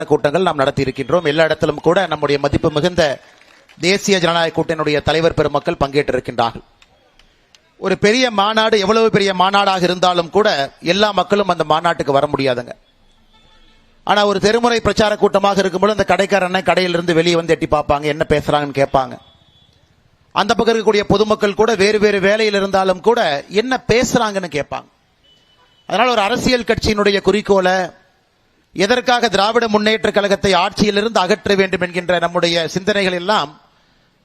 கூட்டங்கள் நாம் நடத்தி இருக்கின்றோம். எல்லா இடத்திலும் கூட நம்முடைய மதிப்பு மிகுந்த தேசிய ஜனநாயக கூட்டணியுடைய தலைவர் பெருமக்கள் பங்கேற்றிருக்கின்றார்கள். ஒரு பெரிய மாநாடு, எவ்வளவு பெரிய மாநாடாக இருந்தாலும் கூட எல்லா மக்களும் அந்த மாநாட்டுக்கு வர முடியாதுங்க. ஆனா ஒரு தெருமுறை பிரச்சார கூட்டமாக இருக்கும்போது அந்த கடைக்காரனை கடையிலிருந்து வெளியே வந்து எட்டி பார்ப்பாங்க, என்ன பேசுறாங்கன்னு கேட்பாங்க. அந்த பக்கம் இருக்கக்கூடிய பொதுமக்கள் கூட வேறு வேறு வேலையில் இருந்தாலும் கூட என்ன பேசுறாங்கன்னு கேட்பாங்க. அதனால ஒரு அரசியல் கட்சியினுடைய குறிக்கோளை, எதற்காக திராவிட முன்னேற்ற கழகத்தை ஆட்சியிலிருந்து அகற்ற வேண்டும் என்கின்ற நம்முடைய சிந்தனைகள் எல்லாம்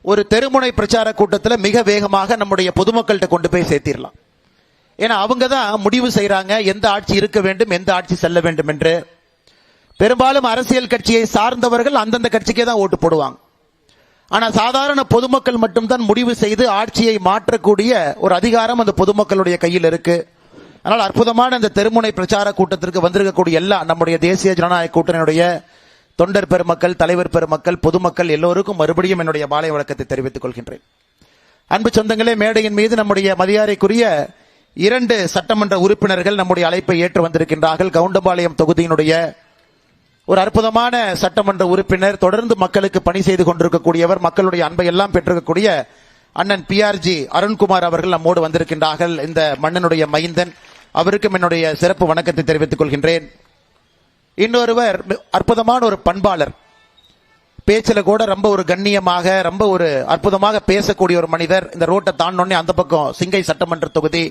ஒரு தெருமுனை பிரச்சார கூட்டத்தில் மிக வேகமாக நம்முடைய பொதுமக்கள்கிட்ட கொண்டு போய் சேர்த்திடலாம். ஏன்னா அவங்க தான் முடிவு செய்யறாங்க எந்த ஆட்சி இருக்க வேண்டும், எந்த ஆட்சி செல்ல வேண்டும் என்று. பெரும்பாலும் அரசியல் கட்சியை சார்ந்தவர்கள் அந்தந்த கட்சிக்கே தான் ஓட்டு போடுவாங்க. ஆனா சாதாரண பொதுமக்கள் மட்டும்தான் முடிவு செய்து ஆட்சியை மாற்றக்கூடிய ஒரு அதிகாரம் அந்த பொதுமக்களுடைய கையில் இருக்கு. அதனால் அற்புதமான இந்த தெருமுனை பிரச்சார கூட்டத்திற்கு வந்திருக்கக்கூடிய எல்லா நம்முடைய தேசிய ஜனநாயக கூட்டணியுடைய தொண்டர் பெருமக்கள், தலைவர் பெருமக்கள், பொதுமக்கள் எல்லோருக்கும் மறுபடியும் என்னுடைய மாலை வணக்கத்தை தெரிவித்துக் கொள்கின்றேன். அன்பு சொந்தங்களே, மேடையின் மீது நம்முடைய மரியாதைக்குரிய 2 சட்டமன்ற உறுப்பினர்கள் நம்முடைய அழைப்பை ஏற்று வந்திருக்கின்றார்கள். கவுண்டம்பாளையம் தொகுதியினுடைய ஒரு அற்புதமான சட்டமன்ற உறுப்பினர், தொடர்ந்து மக்களுக்கு பணி செய்து கொண்டிருக்கக்கூடியவர், மக்களுடைய அன்பை எல்லாம் பெற்றிருக்கக்கூடிய அண்ணன் PRG அருண்குமார் அவர்கள் நம்மோடு வந்திருக்கின்றார்கள். இந்த மண்ணினுடைய மைந்தன், அவருக்கும் என்னுடைய சிறப்பு வணக்கத்தை தெரிவித்துக் கொள்கின்றேன். இன்னொருவர் அற்புதமான ஒரு பண்பாளர், பேச்சில கூட ரொம்ப ஒரு கண்ணியமாக, ரொம்ப ஒரு அற்புதமாக பேசக்கூடிய ஒரு மனிதர். இந்த ரோட்டை தாண்டோன்னே அந்த பக்கம் சிங்கை சட்டமன்ற தொகுதி,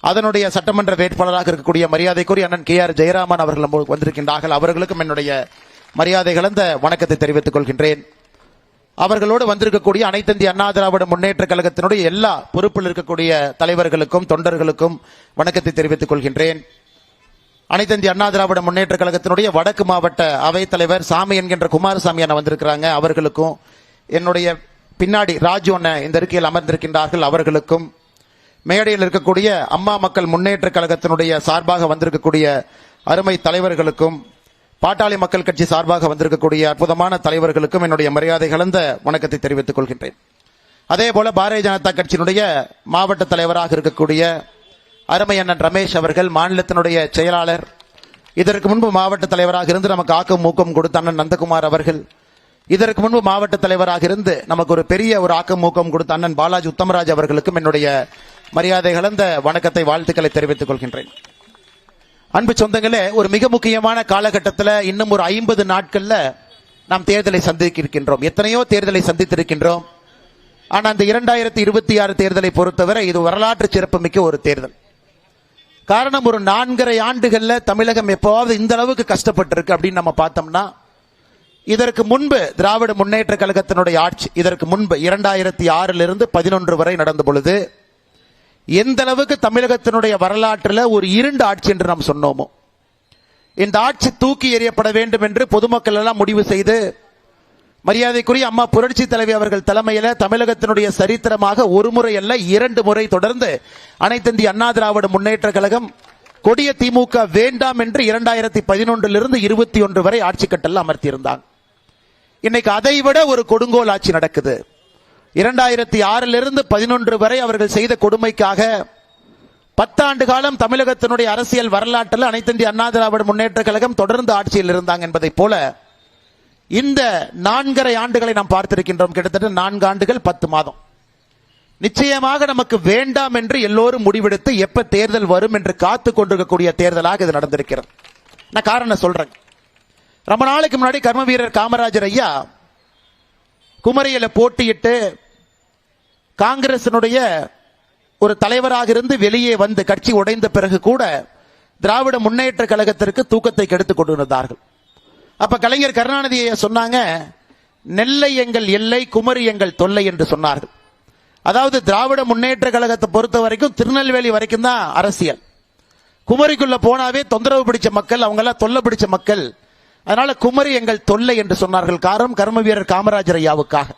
அதனுடைய சட்டமன்ற வேட்பாளராக இருக்கக்கூடிய மரியாதைக்குரிய அண்ணன் KR ஜெயராமன் அவர்கள் வந்திருக்கின்றார்கள். அவர்களுக்கும் என்னுடைய மரியாதை கலந்த வணக்கத்தை தெரிவித்துக் கொள்கின்றேன். அவர்களோடு வந்திருக்கக்கூடிய அனைத்து இந்திய அண்ணா திராவிட முன்னேற்ற கழகத்தினுடைய எல்லா பொறுப்பில் இருக்கக்கூடிய தலைவர்களுக்கும் தொண்டர்களுக்கும் வணக்கத்தை தெரிவித்துக் கொள்கின்றேன். அனைத்து இந்திய அண்ணா திராவிட முன்னேற்ற கழகத்தினுடைய வடக்கு மாவட்ட அவைத் தலைவர் சாமி என்கின்ற குமாரசாமி அண்ணன் வந்திருக்கிறாங்க. அவர்களுக்கும், என்னுடைய பின்னாடி ராஜு அண்ணன் இந்த இருக்கையில் அமர்ந்திருக்கின்றார்கள், அவர்களுக்கும், மேடையில் இருக்கக்கூடிய அம்மா மக்கள் முன்னேற்ற கழகத்தினுடைய சார்பாக வந்திருக்கக்கூடிய அருமை தலைவர்களுக்கும், பாட்டாளி மக்கள் கட்சி சார்பாக வந்திருக்கக்கூடிய அற்புதமான தலைவர்களுக்கும் என்னுடைய மரியாதை கலந்த வணக்கத்தை தெரிவித்துக் கொள்கின்றேன். அதே போல பாரதிய ஜனதா கட்சியினுடைய மாவட்ட தலைவராக இருக்கக்கூடிய அருமை அண்ணன் ரமேஷ் அவர்கள், மாநிலத்தினுடைய செயலாளர், இதற்கு முன்பு மாவட்ட தலைவராக இருந்து நமக்கு ஆக்கம் ஊக்கம் கொடுத்த அண்ணன் நந்தகுமார் அவர்கள், இதற்கு முன்பு மாவட்ட தலைவராக இருந்து நமக்கு ஒரு பெரிய ஒரு ஆக்கம் ஊக்கம் கொடுத்த அண்ணன் பாலாஜி உத்தமராஜ் அவர்களுக்கும் என்னுடைய மரியாதை கலந்த வணக்கத்தை, வாழ்த்துக்களை தெரிவித்துக் கொள்கின்றேன். அன்பு சொந்தங்களே, ஒரு மிக முக்கியமான காலகட்டத்தில் இன்னும் ஒரு 50 நாட்கள்ல நாம் தேர்தலை சந்திக்க இருக்கின்றோம். எத்தனையோ தேர்தலை சந்தித்திருக்கின்றோம். ஆனா அந்த 2026 தேர்தலை பொறுத்தவரை இது வரலாற்று சிறப்புமிக்க ஒரு தேர்தல். காரணம், ஒரு 4.5 ஆண்டுகள்ல தமிழகம் எப்போவாவது இந்த அளவுக்கு கஷ்டப்பட்டிருக்கு அப்படின்னு நம்ம பார்த்தோம்னா, இதற்கு முன்பு திராவிட முன்னேற்ற கழகத்தினுடைய ஆட்சி, இதற்கு முன்பு 2006 11 வரை நடந்த பொழுது எந்த அளவுக்கு தமிழகத்தினுடைய வரலாற்றில் ஒரு இருண்ட ஆட்சி என்று நாம் சொன்னோமோ, இந்த ஆட்சி தூக்கி எறியப்பட வேண்டும் என்று பொதுமக்கள் எல்லாம் முடிவு செய்து, மரியாதைக்குரிய அம்மா புரட்சி தலைவி அவர்கள் தலைமையில் தமிழகத்தினுடைய சரித்திரமாக ஒரு முறை அல்ல 2 முறை தொடர்ந்து அனைத்து இந்திய அண்ணா திராவிட முன்னேற்ற கழகம் கொடிய திமுக வேண்டாம் என்று 2011 21 வரை ஆட்சி கட்டல் அமர்த்தியிருந்தாங்க. இன்னைக்கு அதைவிட ஒரு கொடுங்கோல் ஆட்சி நடக்குது. 2006 11 வரை அவர்கள் செய்த கொடுமைக்காக 10 ஆண்டு காலம் தமிழகத்தினுடைய அரசியல் வரலாற்றில் அனைத்து இந்திய அண்ணா திராவிட முன்னேற்ற கழகம் தொடர்ந்து ஆட்சியில் இருந்தாங்க என்பதை போல இந்த 4.5 ஆண்டுகளை நாம் பார்த்திருக்கின்றோம். கிட்டத்தட்ட 4 ஆண்டுகள் 10 மாதம். நிச்சயமாக நமக்கு வேண்டாம் என்று எல்லோரும் முடிவெடுத்து எப்ப தேர்தல் வரும் என்று காத்து கொண்டிருக்கக்கூடிய தேர்தலாக இது நடந்திருக்கிறது. நான் காரணம் சொல்றேன். ரொம்ப நாளைக்கு முன்னாடி கர்ம வீரர் காமராஜர் ஐயா குமரியில போட்டியிட்டு காங்கிரசினுடைய ஒரு தலைவராக இருந்து வெளியே வந்து கட்சி உடைந்த பிறகு கூட திராவிட முன்னேற்ற கழகத்திற்கு தூக்கத்தை கெடுத்துக் கொண்டிருந்தார்கள். அப்ப கலைஞர் கருணாநிதியை சொன்னாங்க, நெல்லை எங்கள் எல்லை, குமரி எங்கள் தொல்லை என்று சொன்னார்கள். அதாவது திராவிட முன்னேற்ற கழகத்தை பொறுத்த வரைக்கும் திருநெல்வேலி வரைக்கும் தான் அரசியல். குமரிக்குள்ள போனாவே தொந்தரவு பிடிச்ச மக்கள், அவங்க எல்லாம் தொல்லை பிடிச்ச மக்கள். அதனால குமரி எங்கள் தொல்லை என்று சொன்னார்கள். காரணம், கர்ம வீரர் காமராஜர் ஐயாவுக்காக.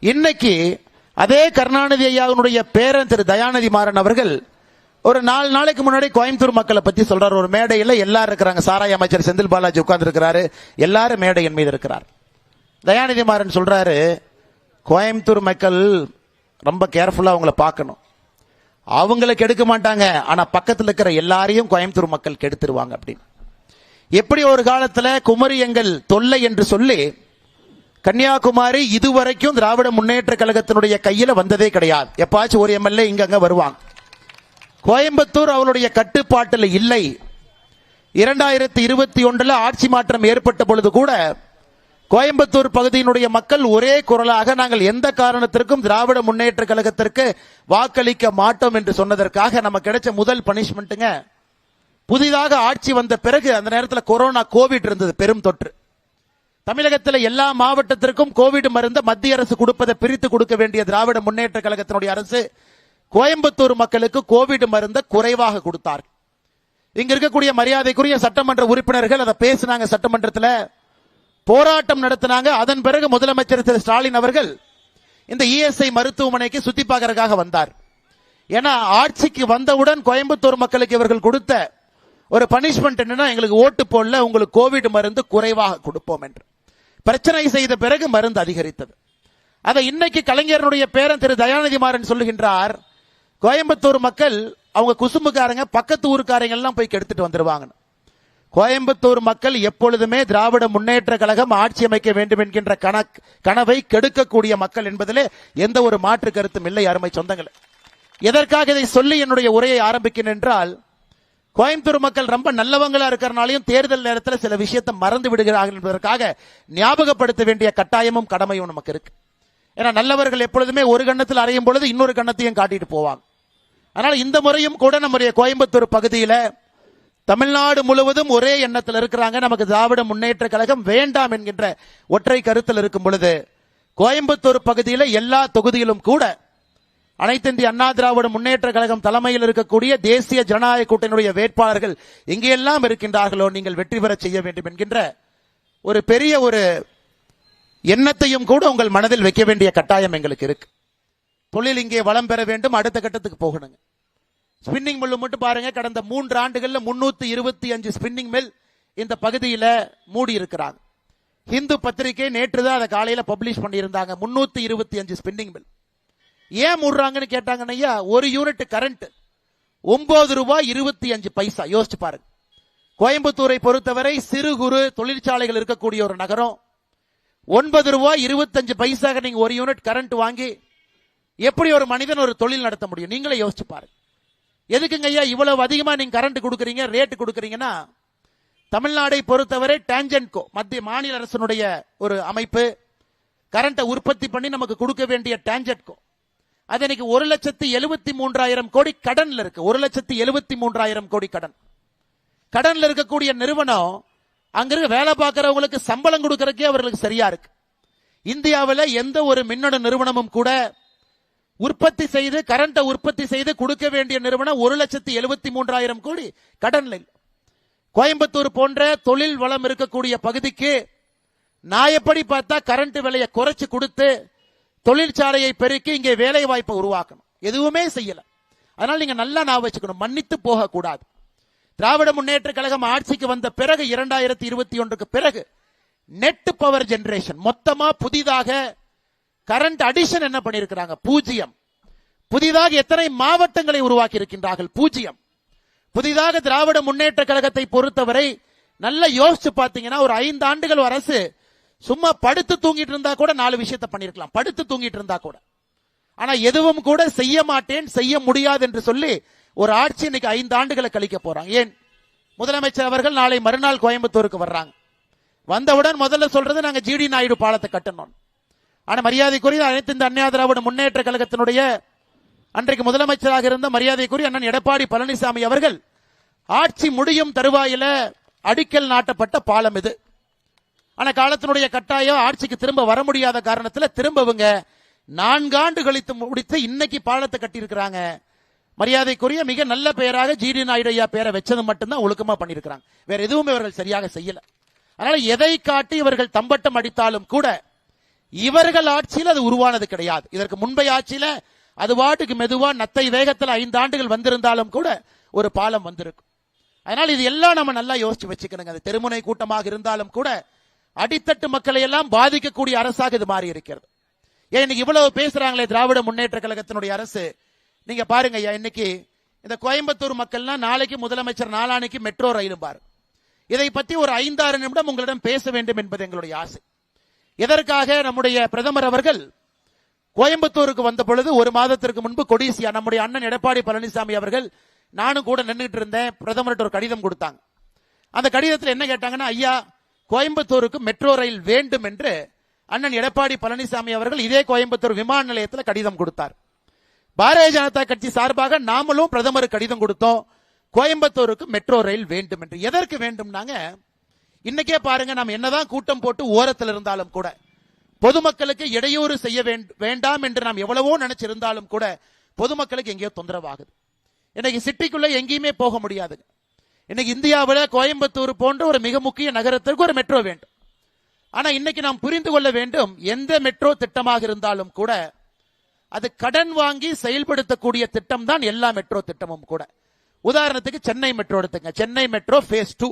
இன்னைக்கு அதே கருணாநிதி ஐயாவுடைய பேரன் திரு தயாநிதி மாறன் அவர்கள் ஒரு 4 நாளைக்கு முன்னாடி கோயம்புத்தூர் மக்களை பத்தி சொல்றாரு. ஒரு மேடையில் எல்லாரும் இருக்கிறாங்க. சாராய அமைச்சர் செந்தில் பாலாஜி உட்கார்ந்து இருக்கிறாரு, எல்லாரும் மேடையின் மீது இருக்கிறார். தயாநிதி மாறன் சொல்றாரு, கோயம்புத்தூர் மக்கள் ரொம்ப கேர்ஃபுல்லா அவங்கள பார்க்கணும், அவங்களை கெடுக்க மாட்டாங்க, ஆனா பக்கத்தில் இருக்கிற எல்லாரையும் கோயம்புத்தூர் மக்கள் கெடுத்துருவாங்க அப்படின்னு. எப்படி ஒரு காலத்துல குமரி எங்கள் தொல்லை என்று சொல்லி கன்னியாகுமரி இதுவரைக்கும் திராவிட முன்னேற்ற கழகத்தினுடைய கையில வந்ததே கிடையாது. எப்பாச்சும் ஒரு எம்எல்ஏ இங்க வருவாங்க. கோயம்புத்தூர் அவருடைய கட்டுப்பாட்டில் இல்லை. 2021 ஆட்சி மாற்றம் ஏற்பட்ட பொழுது கூட கோயம்புத்தூர் பகுதியினுடைய மக்கள் ஒரே குரலாக நாங்கள் எந்த காரணத்திற்கும் திராவிட முன்னேற்ற கழகத்திற்கு வாக்களிக்க மாட்டோம் என்று சொன்னதற்காக நமக்கு கிடைச்ச முதல் பனிஷ்மெண்ட்டுங்க. புதிதாக ஆட்சி வந்த பிறகு அந்த நேரத்தில் கொரோனா கோவிட் இருந்தது, பெரும் தொற்று. தமிழகத்தில் எல்லா மாவட்டத்திற்கும் கோவிட் மருந்து மத்திய அரசு கொடுப்பதை பிரித்து கொடுக்க வேண்டிய திராவிட முன்னேற்ற கழகத்தினுடைய அரசு கோயம்புத்தூர் மக்களுக்கு கோவிட் மருந்தை குறைவாக கொடுத்தார். இங்க இருக்கக்கூடிய மரியாதைக்குரிய சட்டமன்ற உறுப்பினர்கள் அதை பேசினாங்க, சட்டமன்றத்தில் போராட்டம் நடத்தினாங்க. அதன் பிறகு முதலமைச்சர் திரு ஸ்டாலின் அவர்கள் இந்த இஎஸ்ஐ மருத்துவமனைக்கு சுத்தி பார்க்கறதுக்காக வந்தார். ஏன்னா ஆட்சிக்கு வந்தவுடன் கோயம்புத்தூர் மக்களுக்கு இவர்கள் கொடுத்த ஒரு பனிஷ்மெண்ட் என்னன்னா, எங்களுக்கு ஓட்டு போடல, உங்களுக்கு கோவிட் மருந்து குறைவாக கொடுப்போம் என்று பிரச்சனை செய்த பிறகு மருந்து அதிகரித்தது. அதை இன்னைக்கு கலைஞருடைய பேரன் திரு தயாநிதி மாறன் சொல்லுகின்றார், கோயம்புத்தூர் மக்கள் அவங்க குசும்புக்காரங்க பக்கத்து ஊருக்காரங்க எல்லாம் போய் கெடுத்துட்டு வந்துருவாங்க. கோயம்புத்தூர் மக்கள் எப்பொழுதுமே திராவிட முன்னேற்ற கழகம் ஆட்சி அமைக்க வேண்டும் என்கின்ற கனவை கெடுக்கக்கூடிய மக்கள் என்பதிலே எந்த ஒரு மாற்று கருத்தும் இல்லை. அருமை சொந்தங்களே, எதற்காக இதை சொல்லி என்னுடைய உரையை ஆரம்பிக்கிறேன் என்றால், கோயம்புத்தூர் மக்கள் ரொம்ப நல்லவங்களா இருக்கிறனாலையும் தேர்தல் நேரத்தில் சில விஷயத்தை மறந்து விடுகிறார்கள் என்பதற்காக ஞாபகப்படுத்த வேண்டிய கட்டாயமும் கடமையும் நமக்கு இருக்கு. ஏன்னா நல்லவர்கள் எப்பொழுதுமே ஒரு கண்ணத்தில் அறையும் பொழுது இன்னொரு கண்ணத்தையும் காட்டிட்டு போவாங்க. அதனால இந்த முறையும் கூட நம்முடைய கோயம்புத்தூர் பகுதியில தமிழ்நாடு முழுவதும் ஒரே எண்ணத்தில் இருக்கிறாங்க, நமக்கு திராவிட முன்னேற்ற கழகம் வேண்டாம் என்கின்ற ஒற்றை கருத்தில் இருக்கும் பொழுது கோயம்புத்தூர் பகுதியில் எல்லா தொகுதியிலும் கூட அனைத்து இந்திய அண்ணா திராவிட முன்னேற்ற கழகம் தலைமையில் இருக்கக்கூடிய தேசிய ஜனநாயக கூட்டணியுடைய வேட்பாளர்கள் எங்கெல்லாம் இருக்கின்றார்களோ நீங்கள் வெற்றி பெற செய்ய வேண்டும் என்கின்ற ஒரு பெரிய ஒரு எண்ணத்தையும் கூட உங்கள் மனதில் வைக்க வேண்டிய கட்டாயம் எங்களுக்கு இருக்கு. தொழில் இங்கே வளம் பெற வேண்டும், அடுத்த கட்டத்துக்கு போகணுங்க. ஸ்பின்னிங் மில் மட்டும் பாருங்க, கடந்த 3 ஆண்டுகள்ல 325 ஸ்பின்னிங் மில் இந்த பகுதியில மூடி இருக்கிறாங்க. ஹிந்து பத்திரிகை நேற்று தான் அதை காலையில பப்ளிஷ் பண்ணியிருந்தாங்க. 325 ஸ்பின்னிங் மில் ஏன் மூடுறாங்கன்னு கேட்டாங்க. ஐயா, ஒரு யூனிட் கரண்ட் 9 ரூபாய் 25 பைசா. யோசிச்சு பாருங்க. கோயம்புத்தூரை பொறுத்தவரை சிறு குறு தொழிற்சாலைகள் இருக்கக்கூடிய ஒரு நகரம். 9 ரூபாய் 25 பைசாக நீங்க ஒரு யூனிட் கரண்ட் வாங்கி எப்படி ஒரு மனிதன் ஒரு தொழில் நடத்த முடியும்? நீங்களே யோசிச்சு பாருங்க. எதுக்குங்க ஐயா இவ்வளவு அதிகமா நீங்க கரண்ட் கொடுக்குறீங்க, ரேட் கொடுக்குறீங்கன்னா, தமிழ்நாடை பொறுத்தவரை டான்ஜென்கோ மத்திய மாநில அரசினுடைய ஒரு அமைப்பு கரண்ட்டை உற்பத்தி பண்ணி நமக்கு கொடுக்க வேண்டிய டான்ஜென்கோ அது இன்னைக்கு 1,73,000 கோடி கடன்ல இருக்கு. 1,73,000 கோடி கடன்ல இருக்கக்கூடிய நிறுவனம் அங்க இருக்க வேலை பார்க்கிறவங்களுக்கு சம்பளம் கொடுக்கறதுக்கே அவர்களுக்கு சரியா இருக்கு. இந்தியாவில் எந்த ஒரு மின்னணு நிறுவனமும் கூட உற்பத்தி செய்து கரண்ட்டை உற்பத்தி செய்து கொடுக்க வேண்டிய நிறுவனம் 1,73,000 கோடி கடன்ல இல்லை. கோயம்புத்தூர் போன்ற தொழில் வளம் இருக்கக்கூடிய பகுதிக்கு நான் எப்படி பார்த்தா கரண்ட் விலையை குறைச்சு கொடுத்து தொழிற்சாலையை பெருக்கி இங்கே வேலை வாய்ப்பை உருவாக்கணும். எதுவுமே செய்யல. அதனால நீங்க நல்லா நான் வச்சுக்கணும், மன்னித்து போக கூடாது. திராவிட முன்னேற்ற கழகம் ஆட்சிக்கு வந்த பிறகு 2021க்கு பிறகு நெட் பவர் ஜெனரேஷன் மொத்தமா புதிதாக கரண்ட் அடிஷன் என்ன பண்ணிருக்கிறாங்க? 0. புதிதாக எத்தனை மாவட்டங்களை உருவாக்கி இருக்கின்றார்கள்? 0. புதிதாக திராவிட முன்னேற்ற கழகத்தை பொறுத்தவரை நல்லா யோசிச்சு பாத்தீங்கன்னா, ஒரு 5 ஆண்டுகள் அரசு சும்மா படுத்து தூங்கிட்டு இருந்தா கூட 4 விஷயத்தை பண்ணிருக்கலாம். படுத்து தூங்கிட்டு இருந்தா கூட. ஆனா எதுவும் கூட செய்ய மாட்டேன், செய்ய முடியாது என்று சொல்லி ஒரு ஆட்சி இன்னைக்கு 5 ஆண்டுகளை கழிக்க போறாங்க. ஏன்? முதலமைச்சர் அவர்கள் நாளை மறுநாள் கோயம்புத்தூருக்கு வர்றாங்க. வந்தவுடன் முதல்ல சொல்றது நாங்க ஜிடி நாயுடு பாலத்தை கட்டணும். ஆனா மரியாதைக்குரிய அனைத்து இந்த அண்ணா திராவிட முன்னேற்ற கழகத்தினுடைய அன்றைக்கு முதலமைச்சராக இருந்த மரியாதைக்குரிய அண்ணன் எடப்பாடி பழனிசாமி அவர்கள் ஆட்சி முடியும் தருவாயில அடிக்கல் நாட்டப்பட்ட பாலம் இது. ஆனா காலத்தினுடைய கட்டாயம் ஆட்சிக்கு திரும்ப வர முடியாத காரணத்தில் திரும்பவுங்க 4 ஆண்டு கழித்து முடித்து இன்னைக்கு பாலத்தை கட்டி இருக்கிறாங்க. மரியாதைக்குரிய மிக நல்ல பெயராக ஜிடி நாயுடு ஐயா பேரை வச்சது மட்டும்தான் ஒழுக்கமா பண்ணிருக்கிறாங்க. வேற எதுவுமே இவர்கள் சரியாக செய்யல. அதனால எதை காட்டி இவர்கள் தம்பட்டம் அடித்தாலும் கூட இவர்கள் ஆட்சியில் அது உருவானது கிடையாது. இதற்கு முன்பை ஆட்சியில அது வாட்டுக்கு மெதுவா நத்தை வேகத்தில் 5 ஆண்டுகள் வந்திருந்தாலும் கூட ஒரு பாலம் வந்திருக்கும். அதனால இது எல்லாம் நம்ம நல்லா யோசிச்சு வச்சுக்கணுங்க. அது தெருமுனை கூட்டமாக இருந்தாலும் கூட அடித்தட்டு மக்களை எல்லாம் பாதிக்கக்கூடிய அரசாக இது மாறி இருக்கிறது. ஏன் இன்னைக்கு இவ்வளவு பேசுறாங்களே திராவிட முன்னேற்ற கழகத்தினுடைய அரசு? நீங்க பாருங்க ஐயா, இன்னைக்கு இந்த கோயம்புத்தூர் மக்கள்னா நாளைக்கு முதலமைச்சர் நாளானைக்கு மெட்ரோ ரயிலும் பாரு. இதை பற்றி ஒரு 5-6 நிமிடம் உங்களிடம் பேச வேண்டும் என்பது எங்களுடைய ஆசை. எதற்காக நம்முடைய பிரதமர் அவர்கள் கோயம்புத்தூருக்கு வந்த பொழுது ஒரு மாதத்திற்கு முன்பு கொடிசியா நம்முடைய அண்ணன் எடப்பாடி பழனிசாமி அவர்கள் நானும் கூட நின்றுட்டு இருந்தேன், பிரதமர்கிட்ட ஒரு கடிதம் கொடுத்தாங்க. அந்த கடிதத்தில் என்ன கேட்டாங்கன்னா, ஐயா கோயம்புத்தூருக்கு மெட்ரோ ரயில் வேண்டும் என்று அண்ணன் எடப்பாடி பழனிசாமி அவர்கள் இதே கோயம்புத்தூர் விமான நிலையத்தில் கடிதம் கொடுத்தார். பாரதிய ஜனதா கட்சி சார்பாக நாமளும் பிரதமருக்கு கடிதம் கொடுத்தோம், கோயம்புத்தூருக்கு மெட்ரோ ரயில் வேண்டும் என்று. எதற்கு வேண்டும்னாங்க, இன்னைக்கே பாருங்க, நாம் என்னதான் கூட்டம் போட்டு ஓரத்தில் இருந்தாலும் கூட பொதுமக்களுக்கு இடையூறு செய்ய வேண்டாம் என்று நாம் எவ்வளவோ நினைச்சிருந்தாலும் கூட பொதுமக்களுக்கு எங்கேயோ தொந்தரவாகுது. இன்னைக்கு சிட்டிக்குள்ள எங்கேயுமே போக முடியாது. இன்னைக்கு இந்தியாவில் கோயம்புத்தூர் போன்ற ஒரு மிக முக்கிய நகரத்திற்கு ஒரு மெட்ரோ வேண்டும். ஆனா இன்னைக்கு நாம் புரிந்து கொள்ள வேண்டும், எந்த மெட்ரோ திட்டமாக இருந்தாலும் கூட அது கடன் வாங்கி செயல்படுத்தக்கூடிய திட்டம் தான் எல்லா மெட்ரோ திட்டமும் கூட. உதாரணத்துக்கு சென்னை மெட்ரோ எடுத்துங்க. Chennai metro phase 2,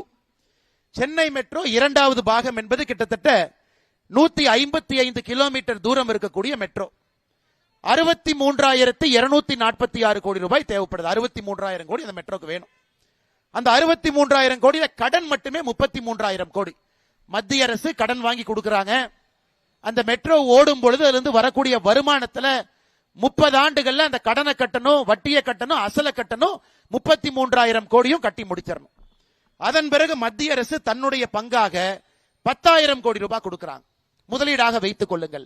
Chennai metro இரண்டாவது பாகம் என்பது கிட்டத்தட்ட 155 கிலோமீட்டர் தூரம் இருக்கக்கூடிய மெட்ரோ. 63,246 கோடி ரூபாய் தேவைப்படுது. 63,000 கோடி அந்த மெட்ரோக்கு வேணும். அந்த 63,000 கோடியில கடன் மட்டுமே 33,000 கோடி மத்திய அரசு கடன் வாங்கி கொடுக்கறாங்க. அந்த மெட்ரோ ஓடும் பொழுது அதுல இருந்து வரக்கூடிய வருமானத்துல 30 ஆண்டுகள்ல அந்த கடனை கட்டணும், வட்டியை கட்டணும், அசலை கட்டணும், 33,000 கோடியும் கட்டி முடிச்சிடணும். அதன் பிறகு மத்திய அரசு தன்னுடைய பங்காக 10,000 கோடி ரூபாய் கொடுக்கறாங்க, முதலீடாக வைத்துக் கொள்ளுங்கள்.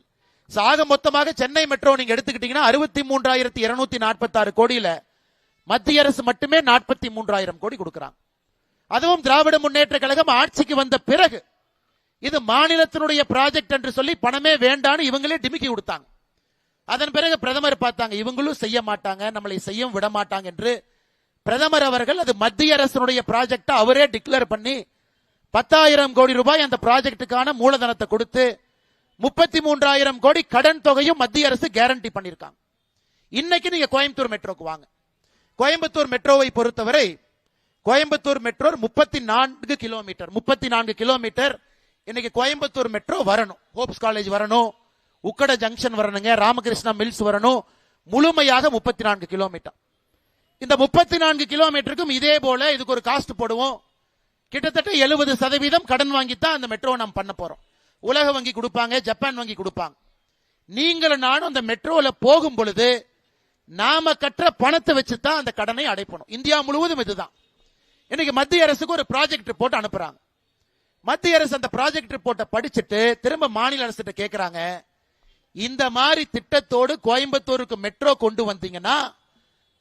ஆக மொத்தமாக சென்னை மெட்ரோ நீங்க எடுத்துக்கிட்டீங்கன்னா 63,246 கோடியில மத்திய அரசு மட்டுமே 43,000 கோடி கொடுக்கறாங்க. அதுவும் திராவிட முன்னேற்ற கழகம் ஆட்சிக்கு வந்த பிறகு இது மாநிலத்தினுடைய ப்ராஜெக்ட் என்று சொல்லி பணமே வேண்டான்னு இவங்களே டிமிக்கி கொடுத்தாங்க. அதன் பிறகு பிரதமர் பார்த்தாங்க, இவங்களும் செய்ய மாட்டாங்க, நம்மளை செய்ய விட மாட்டாங்க என்று பிரதமர் அவர்கள் அது மத்திய அரசினுடைய ப்ராஜெக்ட் அவரே டிக்ளேர் பண்ணி 10,000 கோடி ரூபாய் அந்த ப்ராஜெக்டுக்கான மூலதனத்தை கொடுத்து 33,000 கோடி கடன் தொகையும் மத்திய அரசு கேரண்டி பண்ணிருக்காங்க. இன்னைக்கு நீங்க கோயம்புத்தூர் மெட்ரோக்கு வாங்க. கோயம்புத்தூர் மெட்ரோவை பொறுத்தவரை கோயம்புத்தூர் மெட்ரோ 34 கிலோமீட்டர் 34 கிலோமீட்டர். இன்னைக்கு கோயம்புத்தூர் மெட்ரோ வரணும், ஹோப்ஸ் காலேஜ் வரணும், உக்கட ஜங்ஷன் வரணுங்க, ராமகிருஷ்ணா மில்ஸ் வரணும், முழுமையாக 34 கிலோமீட்டர். இந்த 34 கிலோமீட்டருக்கும் இதே போல இதுக்கு ஒரு காஸ்ட் போடுவோம். கிட்டத்தட்ட 70% கடன் வாங்கித்தான் அந்த மெட்ரோ நாம் பண்ண போறோம். உலக வங்கி கொடுப்பாங்க, ஜப்பான் வங்கி கொடுப்பாங்க. நீங்களும் நானும் அந்த மெட்ரோல போகும் பொழுது நாம கற்ற பணத்தை வச்சுதான் அந்த கடனை அடைப்பணும். இந்தியா முழுவதும் இதுதான். இன்னைக்கு மத்திய அரசுக்கு ஒரு ப்ராஜெக்ட் ரிப்போர்ட் அனுப்புறாங்க. மத்திய அரசு அந்த ப்ராஜெக்ட் ரிப்போர்ட்டை படிச்சுட்டு திரும்ப மாநில அரசு கேட்கிறாங்க, இந்த மாதிரி திட்டத்தோடு கோயம்புத்தூருக்கு மெட்ரோ கொண்டு வந்தீங்கன்னா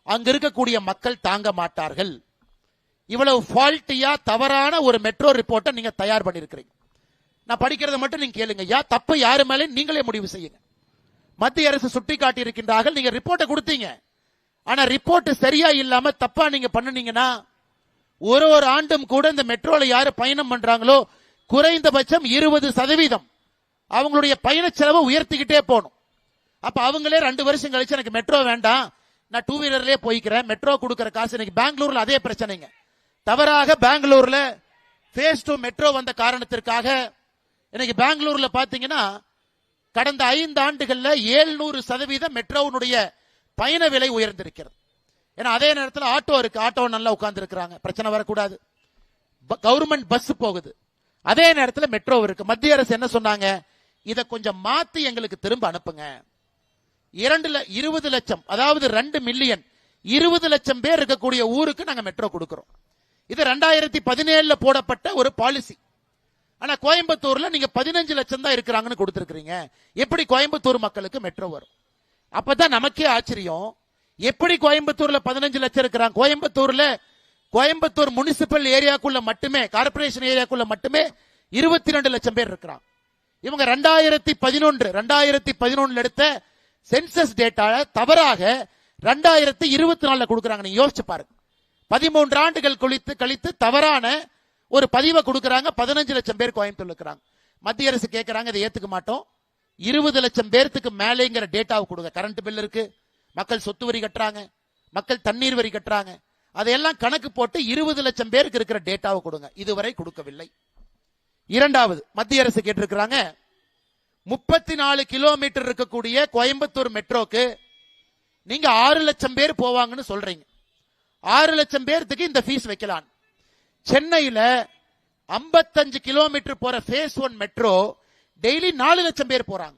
அங்க இருக்கக்கூடிய மக்கள் தாங்க மாட்டார்கள். இவ்வளவு ஃபால்ட்டியா தவறான ஒரு மெட்ரோ ரிப்போர்ட்டை நீங்க தயார் பண்ணிருக்கிறீங்க. நான் படிக்கிறத மட்டும் நீங்க கேளுங்க. தப்பு யாரு மேலே நீங்களே முடிவு செய்யுங்க. மத்திய அரசு சுட்டி காட்டி இருக்கின்றார்கள், நீங்க ரிப்போர்ட்டை கொடுத்தீங்க, ஆனா ரிப்போர்ட் சரியா இல்லாம தப்பா நீங்க பண்ணுனீங்கன்னா ஒரு ஆண்டும் கூட இந்த மெட்ரோல யாரு பயணம் பண்றாங்களோ குறைந்தபட்சம் 20% அவங்களுடைய பயண செலவை உயர்த்திக்கிட்டே போகணும். அப்ப அவங்களே 2 வருஷம் கழிச்சு எனக்கு மெட்ரோ வேண்டாம், நான் 2 வீலர்லயே போய்க்கிறேன், மெட்ரோ கொடுக்கிற காசு. இன்னைக்கு பெங்களூர்ல அதே பிரச்சனைங்க. தவறாக பெங்களூர்ல phase 2 மெட்ரோ வந்த காரணத்திற்காக இன்னைக்கு பெங்களூர்ல பாத்தீங்கன்னா கடந்த 5 ஆண்டுகள்ல 700% மெட்ரோவுடைய பயண விலை உயர்ந்திருக்கிறது. ஏன்னா அதே நேரத்தில் ஆட்டோ இருக்கு, ஆட்டோ நல்லா உட்கார்ந்து இருக்கிறாங்க, பிரச்சனை வரக்கூடாது. கவர்மெண்ட் பஸ் போகுது, அதே நேரத்தில் மெட்ரோ இருக்கு. மத்திய அரசு என்ன சொன்னாங்க, இதை கொஞ்சம் மாத்தி எங்களுக்கு திரும்ப அனுப்புங்க. 20 லட்சம், அதாவது 2 மில்லியன் 20 லட்சம் பேர் இருக்கக்கூடிய ஊருக்கு நாங்க மெட்ரோ கொடுக்கிறோம். இது 2017 போடப்பட்ட ஒரு பாலிசி. ஆனா கோயம்புத்தூர்ல நீங்க 15 லட்சம் தான் இருக்கிறாங்கன்னு கொடுத்திருக்கீங்க. எப்படி கோயம்புத்தூர் மக்களுக்கு மெட்ரோ வரும்? அப்பதான் நமக்கே ஆச்சரியம், எப்படி கோயம்புத்தூர்ல 15 லட்சம் இருக்கிறாங்க? கோயம்புத்தூர் முனிசிபல் ஏரியாக்குள்ள மட்டுமே, கார்பரேஷன் ஏரியாக்குள்ள மட்டுமே 22 லட்சம் பேர் இருக்கிறாங்க. இவங்க 2011 எடுத்த சென்சஸ் டேட்டா தவறாக 2024 கொடுக்கறாங்க. நீங்க யோசிச்சு பாருங்க. 13 ஆண்டுகள் கழித்து தவறான ஒரு பதிவை கொடுக்கறாங்க. 15 லட்சம் பேர் கோயம்புத்தூர்ல இருக்கிறாங்க. மத்திய அரசு கேட்கறாங்க, இதை ஏத்துக்க மாட்டோம், 20 லட்சம் பேருக்கு மேலேங்கிற டேட்டாவை கொடுங்க. கரண்ட் பில் இருக்கு, மக்கள் சொத்து வரி கட்டுறாங்க, மக்கள் தண்ணீர் வரி கட்டுறாங்க, அதையெல்லாம் கணக்கு போட்டு 20 லட்சம் பேருக்கு இருக்கிற டேட்டாவை கொடுங்க. இதுவரை கொடுக்கவில்லை. இரண்டாவது, மத்திய அரசு கேட்டிருக்கிறாங்க, 34 கிலோமீட்டர் இருக்கக்கூடிய கோயம்புத்தூர் மெட்ரோக்கு நீங்க 6 லட்சம் பேர் போவாங்கன்னு சொல்றீங்க. 6 லட்சம் பேருக்கு இந்த ஃபீஸ் வைக்கலாம். சென்னையில 55 கிலோமீட்டர் போற ஃபேஸ் 1 மெட்ரோ டெய்லி 4 லட்சம் பேர் போறாங்க.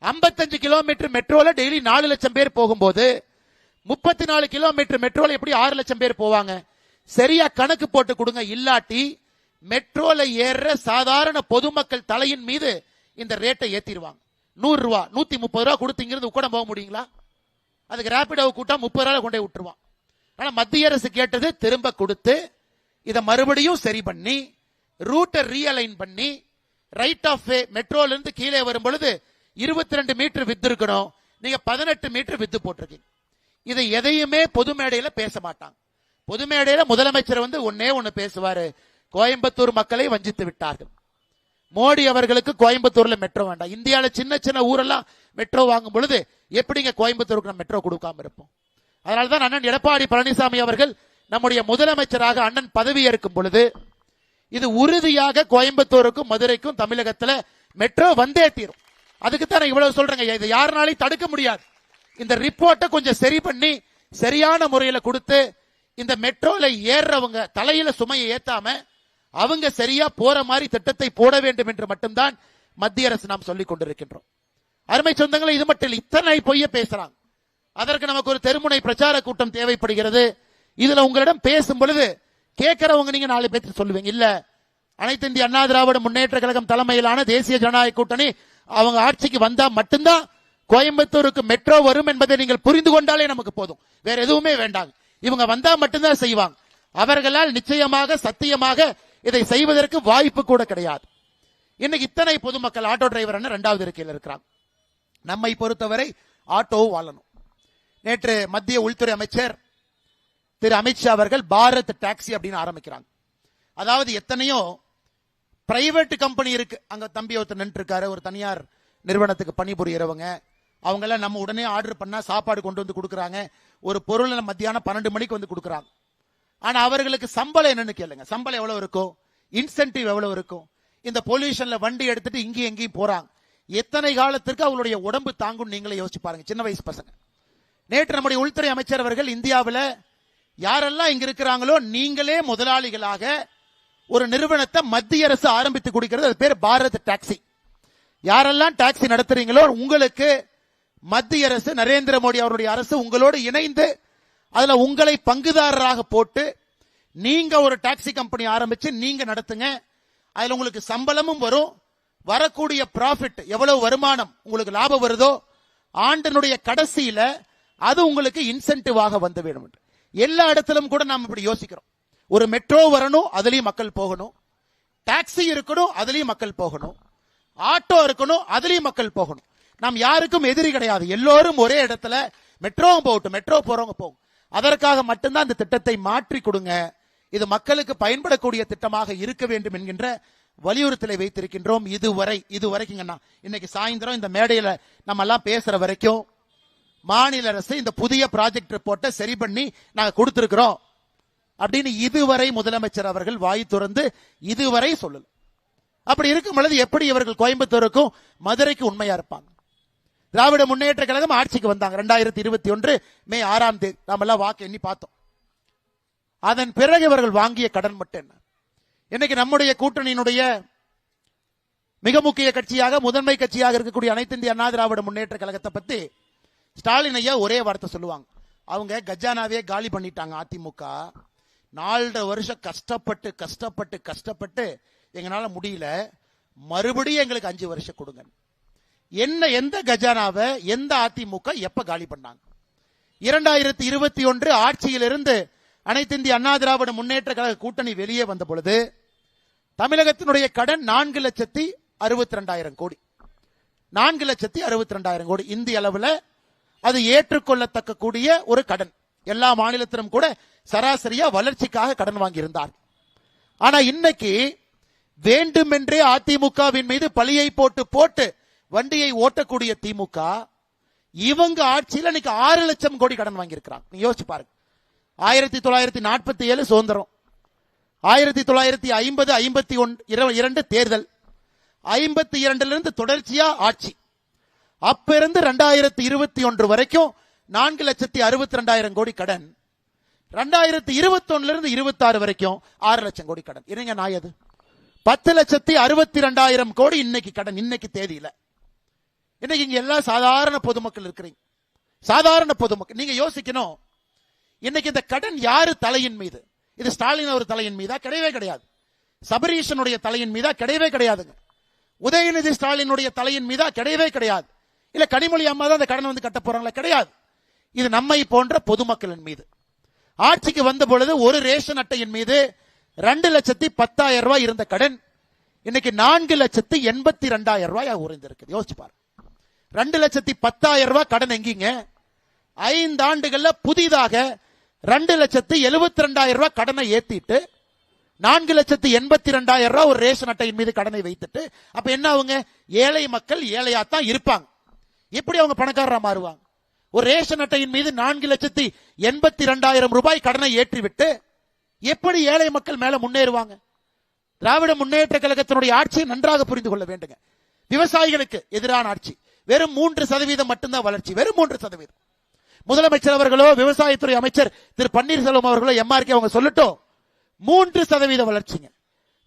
55 கிலோமீட்டர் மெட்ரோல டெய்லி 4 லட்சம் பேர் போகும்போது 34 கிலோமீட்டர் மெட்ரோல எப்படி 6 லட்சம் பேர் போவாங்க? சரியா கணக்கு போட்டு கொடுங்க. இல்லாட்டி மெட்ரோல ஏற சாதாரண பொதுமக்கள் தலையின் மீது இந்த ரேட்டை ஏத்திடுவாங்க. 100 ரூபா 130 ரூபா கொடுத்தீங்கிறது கூட போக முடியுங்களா? அதுக்கு ரேபிடோ கூட்டா 30 ரூபாய் கொண்டே விட்டுருவான். ஆனா மத்திய அரசு கேட்டது திரும்ப கொடுத்து இதை மறுபடியும் சரி பண்ணி ரூட்டை ரீஅலைன் பண்ணி ரைட் ஆஃப் வே மெட்ரோல இருந்து கீழே வரும் பொழுது 22 மீட்டர் வித்து இருக்கணும், நீங்க 18 மீட்டர் வித்து போட்டிருக்கீங்க. இதை எதையுமே பொது மேடையில பேச மாட்டாங்க. பொது மேடையில முதலமைச்சர் ஒன்னே ஒன்னு பேசுவாரு, கோயம்புத்தூர் மக்களை வஞ்சித்து விட்டார்கள். மோடி அவர்களுக்கு கோயம்புத்தூர்ல மெட்ரோ வேண்டாம். இந்தியாவில சின்ன சின்ன ஊரெல்லாம் மெட்ரோ வாங்கும் பொழுது எப்படிங்க கோயம்புத்தூருக்கு நம்ம மெட்ரோ கொடுக்காம இருப்போம்? அதனால்தான் அண்ணன் எடப்பாடி பழனிசாமி அவர்கள் நம்முடைய முதலமைச்சராக அண்ணன் பதவி ஏற்கும் பொழுது இது உறுதியாக கோயம்புத்தூருக்கும் மதுரைக்கும் தமிழகத்துல மெட்ரோ வந்தே தீரும். அதுக்கு தான் இவ்வளவு சொல்றேங்க. இதை யாருனாலையும் தடுக்க முடியாது. இந்த ரிப்போர்ட்டை கொஞ்சம் சரி பண்ணி சரியான முறையில கொடுத்து இந்த மெட்ரோல ஏறவங்க தலையில சுமையை ஏத்தாம அவங்க சரியா போற மாதிரி திட்டத்தை போட வேண்டும் என்று மட்டும்தான் மத்திய அரசு நாம் சொல்லிக் கொண்டிருக்கின்றோம். அருமை சொந்தங்களை, இது மட்டும் இல்லை, இத்தனை பொய்ய பேசுறாங்க. அதற்கு நமக்கு ஒரு தெருமுனை பிரச்சார கூட்டம் தேவைப்படுகிறது. இதுல உங்களிடம் பேசும் பொழுது கேட்கிறவங்க நீங்க 4 பேர் சொல்லுவீங்க, இல்ல அனைத்து இந்திய அண்ணா திராவிட முன்னேற்ற கழகம் தலைமையிலான தேசிய ஜனநாயக கூட்டணி அவங்க ஆட்சிக்கு வந்தா மட்டும்தான் கோயம்புத்தூருக்கு மெட்ரோ வரும் என்பதை நீங்கள் புரிந்து கொண்டாலே நமக்கு போதும், வேற எதுவுமே வேண்டாங்க. இவங்க வந்தா மட்டும்தான் செய்வாங்க. அவர்களால் நிச்சயமாக சத்தியமாக இதை செய்வதற்கு வாய்ப்பு கூட கிடையாது. இன்னைக்கு இத்தனை பொதுமக்கள் ஆட்டோ டிரைவர் 2வது இருக்கையில் இருக்கிறாங்க. நம்மை பொறுத்தவரை ஆட்டோ வாழணும். நேற்று மத்திய உள்துறை அமைச்சர் திரு அமித்ஷா அவர்கள் பாரத் டாக்ஸி அப்படின்னு ஆரம்பிக்கிறாங்க. அதாவது எத்தனையோ பிரைவேட் கம்பெனி இருக்கு. அங்க தம்பி ஒருத்தர் நின்று இருக்காரு, ஒரு தனியார் நிறுவனத்துக்கு பணிபுரியறவங்க. அவங்க எல்லாம் நம்ம உடனே ஆர்டர் பண்ணா சாப்பாடு கொண்டு வந்து கொடுக்குறாங்க. ஒரு பொருளை மத்தியானம் 12 மணிக்கு வந்து கொடுக்குறாங்க. ஆனா அவர்களுக்கு சம்பளம் என்னன்னு கேளுங்க. சம்பளம் எவ்வளவு இருக்கும், இன்சென்டிவ் எவ்வளவு இருக்கும்? இந்த பொல்யூஷன்ல வண்டி எடுத்துட்டு இங்கேயும் எங்கேயும் போறாங்க. எத்தனை காலத்திற்கு அவங்களுடைய உடம்பு தாங்கும் நீங்களே யோசிச்சு பாருங்க, சின்ன வயசு பசங்க. நேற்று நம்முடைய உள்துறை அமைச்சர் அவர்கள் இந்தியாவில் யாரெல்லாம் இங்க இருக்கிறாங்களோ நீங்களே முதலாளிகளாக ஒரு நிறுவனத்தை மத்திய அரசு ஆரம்பித்து கொடுக்கிறது, அது பேர் பாரத் டாக்ஸி. யாரெல்லாம் டாக்ஸி நடத்துறீங்களோ உங்களுக்கு மத்திய அரசு நரேந்திர மோடி அவருடைய அரசு உங்களோடு இணைந்து அதுல உங்களை பங்குதாரராக போட்டு நீங்க ஒரு டாக்ஸி கம்பெனி ஆரம்பிச்சு நீங்க நடத்துங்க. அதுல உங்களுக்கு சம்பளமும் வரும். வரக்கூடிய ப்ராஃபிட் எவ்வளவு வருமானம் உங்களுக்கு லாபம் வருதோ ஆண்டினுடைய கடைசியில அது உங்களுக்கு இன்சென்டிவாக வந்து வேணும். எல்லா இடத்திலும் கூட நாம் இப்படி யோசிக்கிறோம். ஒரு மெட்ரோ வரணும், அதுலயும் மக்கள் போகணும். டாக்ஸி இருக்கணும், அதுலயும் மக்கள் போகணும். ஆட்டோ இருக்கணும், அதுலயும் மக்கள் போகணும். நாம் யாருக்கும் எதிரி கிடையாது. எல்லோரும் ஒரே இடத்துல மெட்ரோவும் போகட்டும், மெட்ரோ போறவங்க போகும். அதற்காக மட்டும்தான் இந்த திட்டத்தை மாற்றி கொடுங்க. இது மக்களுக்கு பயன்படக்கூடிய திட்டமாக இருக்க வேண்டும் என்கின்ற வலியுறுத்தலை வைத்திருக்கின்றோம். இதுவரைக்கும் இன்னைக்கு சாயந்தரம் இந்த மேடையில நம்ம எல்லாம் பேசுற வரைக்கும் மாநில அரசு இந்த புதிய ப்ராஜெக்ட் ரிப்போர்ட்டை சரி பண்ணி நாங்க கொடுத்திருக்கிறோம் அப்படின்னு இதுவரை முதலமைச்சர் அவர்கள் வாய் துறந்து இதுவரை சொல்லல. அப்படி இருக்கும் பொழுது எப்படி இவர்கள் கோயம்புத்தூருக்கும் மதுரைக்கு உண்மையா இருப்பாங்க? திராவிட முன்னேற்ற கழகம் ஆட்சிக்கு வந்தாங்க 2021 மே 6ஆம் தேதி. நாம எல்லாம் வாக்கு எண்ணி பார்த்தோம். அதன் பிறகு இவர்கள் வாங்கிய கடன் மட்டும் என்ன? இன்னைக்கு நம்முடைய கூட்டணியினுடைய மிக முக்கிய கட்சியாக முதன்மை கட்சியாக இருக்கக்கூடிய அனைத்து இந்திய அண்ணா திராவிட முன்னேற்ற கழகத்தை பத்தி ஸ்டாலின் ஐயா ஒரே வார்த்தை சொல்லுவாங்க, அவங்க கஜானாவே காலி பண்ணிட்டாங்க. அதிமுக 4.5 வருஷம் கஷ்டப்பட்டு கஷ்டப்பட்டு கஷ்டப்பட்டு எங்களால முடியல, மறுபடியும் எங்களுக்கு 5 வருஷம் கொடுங்க. என்ன எந்த கஜானாவை எந்த அதிமுக எப்ப காலி பண்ணாங்க? 2021 ஆட்சியிலிருந்து அனைத்து இந்திய அண்ணா திராவிட முன்னேற்ற கழக கூட்டணி வெளியே வந்த பொழுது தமிழகத்தினுடைய கடன் 4,62,000 கோடி. 4,62,000 கோடி இந்திய அளவில் அது ஏற்றுக்கொள்ளத்தக்க கூடிய ஒரு கடன். எல்லா மாநிலத்திலும் கூட சராசரியா வளர்ச்சிக்காக கடன் வாங்கி இருந்தார். ஆனா இன்னைக்கு வேண்டுமென்றே அதிமுகவின் மீது பழியை போட்டு போட்டு வண்டியை ஓட்டக்கூடிய திமுக இவங்க ஆட்சியில் இன்னைக்கு 6 லட்சம் கோடி கடன் வாங்கி இருக்கிறாங்க. நீ யோசிச்சு பாருங்க. 1947 சுதந்திரம், 1950 52 தேர்தல், 52 தொடர்ச்சியா ஆட்சி, அப்ப இருந்து 2021 வரைக்கும் 4,62,000 கோடி கடன். 2021 26 வரைக்கும் 6 லட்சம் கோடி கடன். இருங்க நாய் அது 10,62,000 கோடி இன்னைக்கு கடன். இன்னைக்கு தேதியில இன்னைக்கு இங்க எல்லாம் சாதாரண பொதுமக்கள் இருக்கிறீங்க. சாதாரண பொதுமக்கள் நீங்க யோசிக்கணும், இன்னைக்கு இந்த கடன் யாரு தலையின் மீது? இது ஸ்டாலின் அவர் தலையின் மீதா? கிடையவே கிடையாது. சபரீஷனுடைய தலையின் மீதா? கிடையவே கிடையாதுங்க. உதயநிதி ஸ்டாலினுடைய தலையின் மீதா? கிடையவே கிடையாது. இல்ல கனிமொழி அம்மா தான் அந்த கடன் வந்து கட்ட போறாங்களா? கிடையாது. இது நம்மை போன்ற பொதுமக்களின் மீது. ஆட்சிக்கு வந்த பொழுது ஒரு ரேஷன் அட்டையின் மீது 2,10,000 ரூபாய் இருந்த கடன் இன்னைக்கு 4,82,000 ரூபாய் உயர்ந்திருக்கு. யோசிச்சு பாருங்க. 2,10,000 ரூபாய் கடன் எங்கீங்க? 5 ஆண்டுகள்ல புதிதாக 2,72,000 ரூபாய் கடனை ஏத்திட்டு 4,82,000 ரூபாய் ஒரு ரேஷன் அட்டையின் மீது கடனை வைத்துட்டு அப்ப என்ன ஆகுங்க? ஏழை மக்கள் ஏழையாத்தான் இருப்பாங்க. எப்படி அவங்க பணக்காரரா மாறுவாங்க? ஒரு ரேஷன் அட்டையின் மீது 4,82,000 ரூபாய் கடனை ஏற்றிவிட்டு எப்படி ஏழை மக்கள் மேல முன்னேறுவாங்க? திராவிட முன்னேற்ற கழகத்தினுடைய ஆட்சியை நன்றாக புரிந்து கொள்ள வேண்டுங்க. விவசாயிகளுக்கு எதிரான ஆட்சி. வெறும் 3% மட்டும்தான் வளர்ச்சி. வெறும் 3%. முதலமைச்சர் அவர்களோ விவசாயத்துறை அமைச்சர் திரு பன்னீர்செல்வம் அவர்களோ எம்ஆர்கே அவங்க சொல்லட்டும், 3% வளர்ச்சிங்க.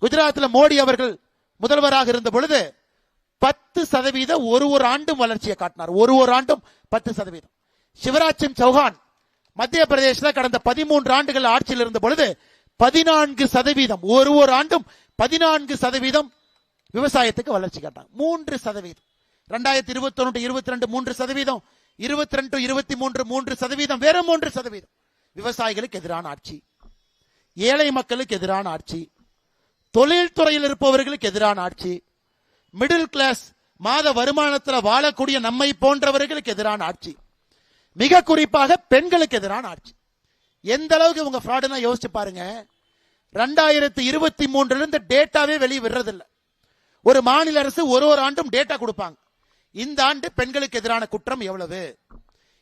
குஜராத்தில் மோடி அவர்கள் முதல்வராக இருந்த பொழுது 10% ஒரு ஆண்டும் வளர்ச்சியை காட்டினார். ஒரு ஆண்டும் 10%. சிவராஜ் சிங் சௌஹான் மத்திய பிரதேசத்தில் கடந்த 13 ஆண்டுகள் ஆட்சியில் இருந்த பொழுது 14% ஒரு ஆண்டும் 14% விவசாயத்துக்கு வளர்ச்சி காட்டாங்க. 3%. 2021-22 3%, 22-23 3%, வேற 3%. விவசாயிகளுக்கு எதிரான ஆட்சி, ஏழை மக்களுக்கு எதிரான ஆட்சி, தொழில்துறையில் இருப்பவர்களுக்கு எதிரான ஆட்சி, மிடில் கிளாஸ் மாத வருமானத்தில் வாழக்கூடிய நம்மை போன்றவர்களுக்கு எதிரான ஆட்சி, மிக குறிப்பாக பெண்களுக்கு எதிரான ஆட்சி. எந்த அளவுக்கு இவங்க ஃப்ராடுனா யோசிச்சு பாருங்க. 2023 இருந்து டேட்டாவே வெளியே விடுறதில்லை. ஒரு மாநில அரசு ஒரு ஆண்டும் டேட்டா கொடுப்பாங்க. இந்த ஆண்டு பெண்களுக்கு எதிரான குற்றம் எவ்வளவு,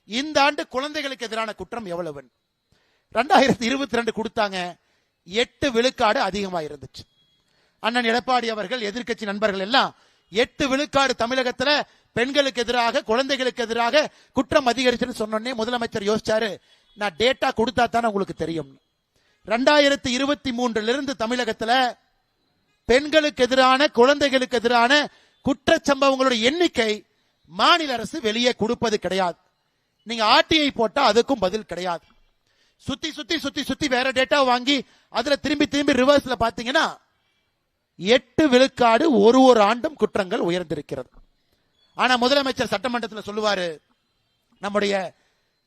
இந்த ஆண்டு குழந்தைகளுக்கு எதிரான குற்றம் எவ்வளவு. 2022 கொடுத்தாங்க, 8 விழுக்காடு அதிகமாக இருந்துச்சு. அண்ணன் எடப்பாடி அவர்கள் எதிர்க்கட்சி நண்பர்கள் எல்லாம் 8 விழுக்காடு தமிழகத்துல பெண்களுக்கு எதிராக குழந்தைகளுக்கு எதிராக குற்றம் அதிகரிச்சுன்னு சொன்னோன்னே முதலமைச்சர் யோசிச்சாரு, நான் டேட்டா கொடுத்தா தானே உங்களுக்கு தெரியும். 2023 இருந்து தமிழகத்துல பெண்களுக்கு எதிரான குழந்தைகளுக்கு எதிரான குற்றச்சம்பவங்களுடைய எண்ணிக்கை மாநில அரசு வெளியே கொடுப்பது கிடையாது. நீங்க ஆர்டிஐ போட்டா அதுக்கும் பதில் கிடையாது. சுத்தி சுத்தி சுத்தி சுத்தி வேற டேட்டா வாங்கி அதுல திரும்பி ரிவர்ஸ்ல பாத்தீங்கன்னா 8 விழுக்காடு ஒரு ஆண்டும் குற்றங்கள் உயர்ந்திருக்கிறது. ஆனா முதலமைச்சர் சட்டமன்றத்தில் சொல்லுவாரு, நம்முடைய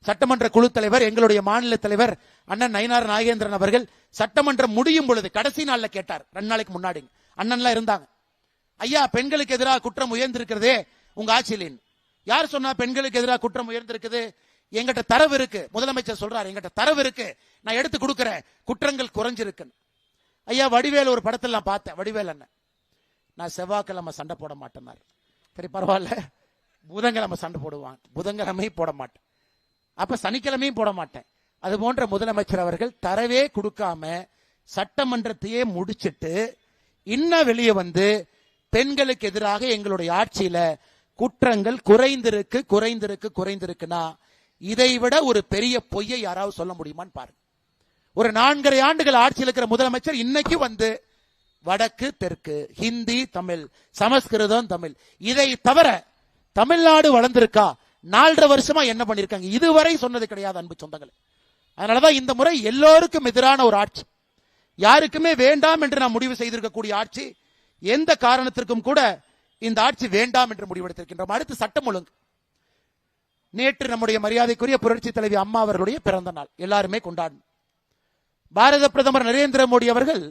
சட்டமன்ற குழு தலைவர் எங்களுடைய மாநில தலைவர் அண்ணன் நயினார் நாகேந்திரன் அவர்கள் சட்டமன்றம் முடியும் பொழுது கடைசி நாள்ல கேட்டார். 2 நாளைக்கு முன்னாடி அண்ணன்லாம் இருந்தாங்க. ஐயா, பெண்களுக்கு எதிராக குற்றம் உயர்ந்திருக்கிறதே உங்க ஆட்சியில். யார் சொன்னா பெண்களுக்கு எதிராக குற்றம் உயர்ந்திருக்குது? எங்கிட்ட தரவு இருக்கு. முதலமைச்சர் சொல்றாரு, எங்கிட்ட தரவு இருக்கு, நான் எடுத்து கொடுக்கிறேன், குற்றங்கள் குறைஞ்சிருக்கு. ஐயா, வடிவேல் ஒரு படத்தில் நான் பார்த்தேன். வடிவேல் அண்ணன், நான் செவ்வாய்க்கிழமை சண்டை போட மாட்டேன்னாரு. சரி பரவாயில்ல, புதன்கிழமை சண்டை போடுவான், புதன்கிழமையும் போட மாட்டேன், அப்ப சனிக்கிழமையும் போட மாட்டேன். அது போன்ற முதலமைச்சர் அவர்கள் தரவே கொடுக்காம சட்டமன்றத்தையே முடிச்சிட்டு இன்னும் வெளியே வந்து பெண்களுக்கு எதிராக எங்களுடைய ஆட்சியில குற்றங்கள் குறைந்திருக்குன்னா இதைவிட ஒரு பெரிய பொய்யை யாராவது சொல்ல முடியுமான்னு பாருங்க. ஒரு 4.5 ஆண்டுகள் ஆட்சியில் இருக்கிற முதலமைச்சர் இன்னைக்கு வந்து வடக்கு தெற்கு, ஹிந்தி தமிழ், சமஸ்கிருதம் தமிழ், இதை தவிர தமிழ்நாடு வளர்ந்திருக்கா? 4.5 வருஷமா என்ன பண்ணிருக்காங்க? இதுவரை சொன்னது கிடையாது அன்பு சொந்தங்கள். அதனாலதான் இந்த முறை எல்லோருக்கும் எதிரான ஒரு ஆட்சி, யாருக்குமே வேண்டாம் என்று நாம் முடிவு செய்திருக்கக்கூடிய ஆட்சி. எந்த காரணத்திற்கும் கூட இந்த ஆட்சி வேண்டாம் என்று முடிவெடுத்திருக்கின்றோம். அடுத்து சட்டம் ஒழுங்கு. நேற்று நம்முடைய மரியாதைக்குரிய புரட்சி தலைவி அம்மா அவர்களுடைய பிறந்த நாள் எல்லாருமே கொண்டாடணும். பாரத பிரதமர் நரேந்திர மோடி அவர்கள்